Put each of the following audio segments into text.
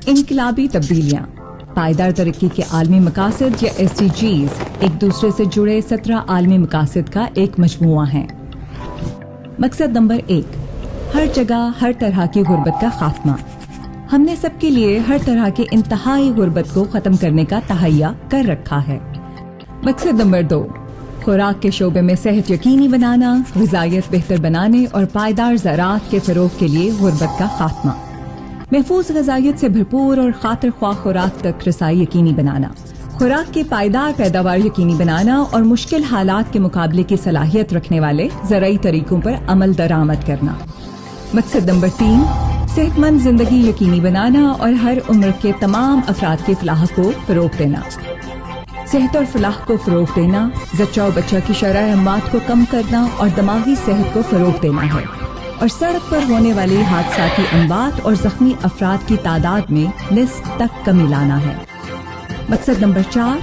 انقلابی تبدیلیاں، پائیدار ترقی کے عالمی مقاصد یا SDGs ایک دوسرے سے جڑے 17 عالمی مقاصد کا ایک مجموعہ ہیں۔ مقصد نمبر 1، ہر جگہ ہر طرح کی غربت کا خاتمہ۔ ہم نے سب کے لیے ہر طرح کے انتہائی غربت کو ختم کرنے کا تہیہ کر رکھا ہے۔ مقصد نمبر 2، خوراک کے شعبے میں صحت یقینی بنانا، غذائیت بہتر بنانے اور پائیدار زراعت کے فروغ کے لیے غربت کا خاتمہ۔ محفوظ غذائیت سے بھرپور اور خاطر خواہ خوراک تک رسائی یقینی بنانا، خوراک کی پائیدار پیداوار یقینی بنانا اور مشکل حالات کے مقابلے کی صلاحیت رکھنے والے زرعی طریقوں پر عمل درآمد کرنا۔ مقصد نمبر 3، صحت مند زندگی یقینی بنانا اور ہر عمر کے تمام افراد کی فلاح کو فروغ دینا۔ صحت اور فلاح کو فروغ دینا، زچہ و بچہ کی شرح اموات کو کم کرنا اور دماغی صحت کو فروغ دینا ہے، اور سڑک پر ہونے والی حادثاتی اموات اور زخمی افراد کی تعداد میں نصف تک کمی لانا ہے۔ مقصد نمبر 4،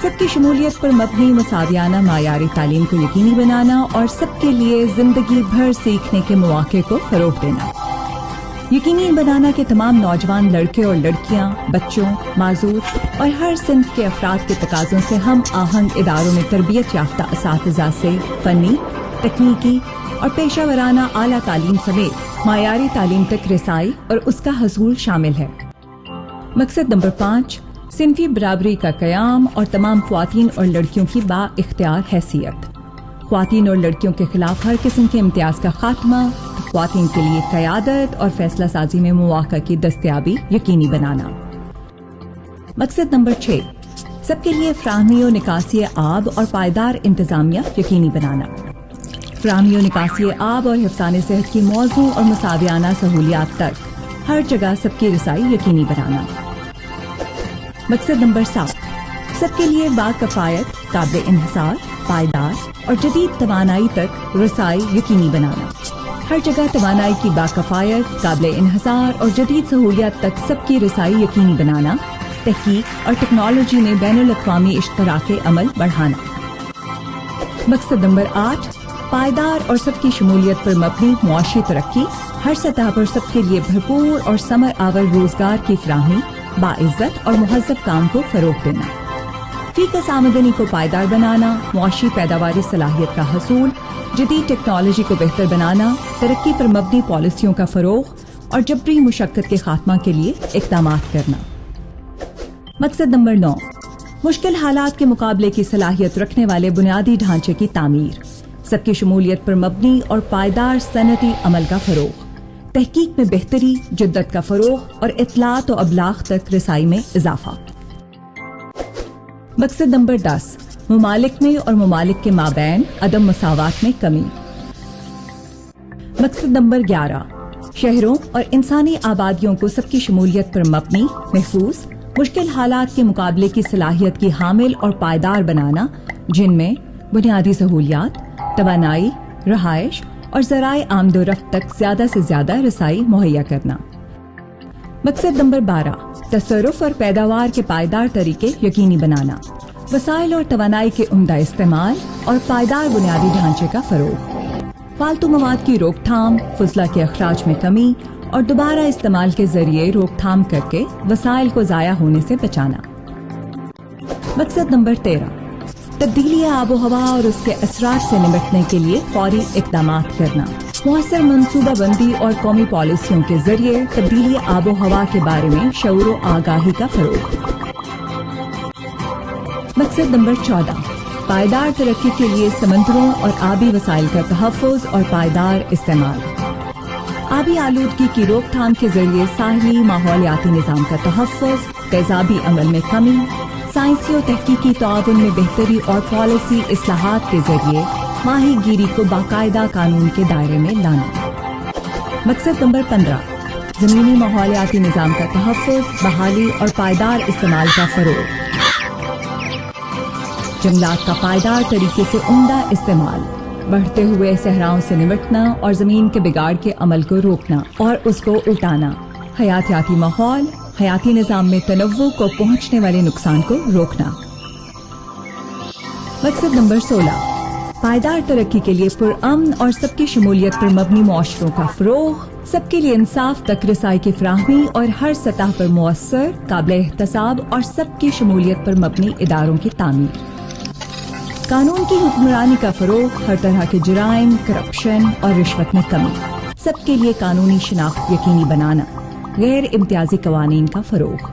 سب کی شمولیت پر مبنی مساویانہ معیاری تعلیم کو یقینی بنانا اور سب کے لیے زندگی بھر سیکھنے کے مواقع کو فروغ دینا۔ یقینی بنانا کہ تمام نوجوان لڑکے اور لڑکیاں، بچوں، معذور اور ہر صنف کے افراد کے تقاضوں سے ہم آہنگ اداروں میں تربیت یافتہ اساتذہ سے فنی، تکنیکی اور پیشہ ورانہ اعلیٰ تعلیم سمیت معیاری تعلیم تک رسائی اور اس کا حصول شامل ہے۔ مقصد نمبر 5، صنفی برابری کا قیام اور تمام خواتین اور لڑکیوں کی با اختیار حیثیت، خواتین اور لڑکیوں کے خلاف ہر قسم کے امتیاز کا خاتمہ، خواتین کے لیے قیادت اور فیصلہ سازی میں مواقع کی دستیابی یقینی بنانا۔ مقصد نمبر 6، سب کے لیے فراہمی و نکاسی آب اور پائیدار انتظامیہ یقینی بنانا، فراہمی و نکاسی آب اور حفظان صحت کی موزوں اور مساویانہ سہولیات تک ہر جگہ سب کی رسائی یقینی بنانا۔ مقصد نمبر 7، سب کے لیے باکفایت، قابل انحصار، پائیدار اور جدید توانائی تک رسائی یقینی بنانا، ہر جگہ توانائی کی باکفایت، قابل انحصار اور جدید سہولیات تک سب کی رسائی یقینی بنانا، تحقیق اور ٹیکنالوجی میں بین الاقوامی اشتراک عمل بڑھانا۔ مقصد نمبر 8، پائیدار اور سب کی شمولیت پر مبنی معاشی ترقی، ہر سطح پر سب کے لیے بھرپور اور ثمر آور روزگار کی فراہمی، باعزت اور مہذب کام کو فروغ دینا، فی کس آمدنی کو پائیدار بنانا، معاشی پیداواری صلاحیت کا حصول، جدید ٹیکنالوجی کو بہتر بنانا، ترقی پر مبنی پالیسیوں کا فروغ اور جبری مشقت کے خاتمہ کے لیے اقدامات کرنا۔ مقصد نمبر 9، مشکل حالات کے مقابلے کی صلاحیت رکھنے والے بنیادی ڈھانچے کی تعمیر، سب کی شمولیت پر مبنی اور پائیدار صنعتی عمل کا فروغ، تحقیق میں بہتری، جدت کا فروغ اور اطلاعات و ابلاغ تک رسائی میں اضافہ۔ مقصد نمبر 10، ممالک میں اور ممالک کے مابین عدم مساوات میں کمی۔ مقصد نمبر 11، شہروں اور انسانی آبادیوں کو سب کی شمولیت پر مبنی، محفوظ، مشکل حالات کے مقابلے کی صلاحیت کی حامل اور پائیدار بنانا، جن میں بنیادی سہولیات، توانائی، رہائش اور ذرائع آمد و رفت تک زیادہ سے زیادہ رسائی مہیا کرنا۔ مقصد نمبر 12، تصرف اور پیداوار کے پائیدار طریقے یقینی بنانا، وسائل اور توانائی کے عمدہ استعمال اور پائیدار بنیادی ڈھانچے کا فروغ، فالتو مواد کی روک تھام، فضلہ کے اخراج میں کمی اور دوبارہ استعمال کے ذریعے روک تھام کر کے وسائل کو ضائع ہونے سے بچانا۔ مقصد نمبر 13، تبدیلی آب و ہوا اور اس کے اثرات سے نمٹنے کے لیے فوری اقدامات کرنا، مؤثر منصوبہ بندی اور قومی پالیسیوں کے ذریعے تبدیلی آب و ہوا کے بارے میں شعور و آگاہی کا فروغ۔ مقصد نمبر 14، پائیدار ترقی کے لیے سمندروں اور آبی وسائل کا تحفظ اور پائیدار استعمال، آبی آلودگی کی روک تھام کے ذریعے ساحلی ماحولیاتی نظام کا تحفظ، تیزابی عمل میں کمی، سائنسی و تحقیقی تعاون میں بہتری اور پالیسی اصلاحات کے ذریعے ماہی گیری کو باقاعدہ قانون کے دائرے میں لانا۔ مقصد نمبر 15، زمینی ماحولیاتی نظام کا تحفظ، بحالی اور پائیدار استعمال کا فروغ، جنگلات کا پائیدار طریقے سے عمدہ استعمال، بڑھتے ہوئے صحراؤں سے نمٹنا اور زمین کے بگاڑ کے عمل کو روکنا اور اس کو الٹانا، حیاتیاتی ماحول، حیاتی نظام میں تنوع کو پہنچنے والے نقصان کو روکنا۔ مقصد نمبر 16، پائیدار ترقی کے لیے پرامن اور سب کی شمولیت پر مبنی معاشروں کا فروغ، سب کے لیے انصاف تک رسائی کی فراہمی اور ہر سطح پر مؤثر، قابل احتساب اور سب کی شمولیت پر مبنی اداروں کی تعمیر، قانون کی حکمرانی کا فروغ، ہر طرح کے جرائم، کرپشن اور رشوت میں کمی، سب کے لیے قانونی شناخت یقینی بنانا، غیر امتیازی قوانین کا فروغ۔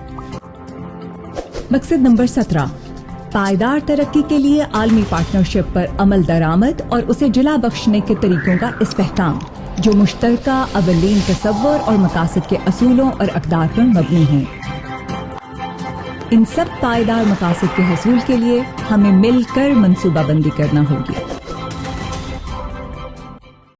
مقصد نمبر 17، پائیدار ترقی کے لیے عالمی پارٹنرشپ پر عمل درآمد اور اسے جلا بخشنے کے طریقوں کا استحکام، جو مشترکہ اولین تصور اور مقاصد کے اصولوں اور اقدار پر مبنی ہیں۔ ان سب پائیدار مقاصد کے حصول کے لیے ہمیں مل کر منصوبہ بندی کرنا ہوگی۔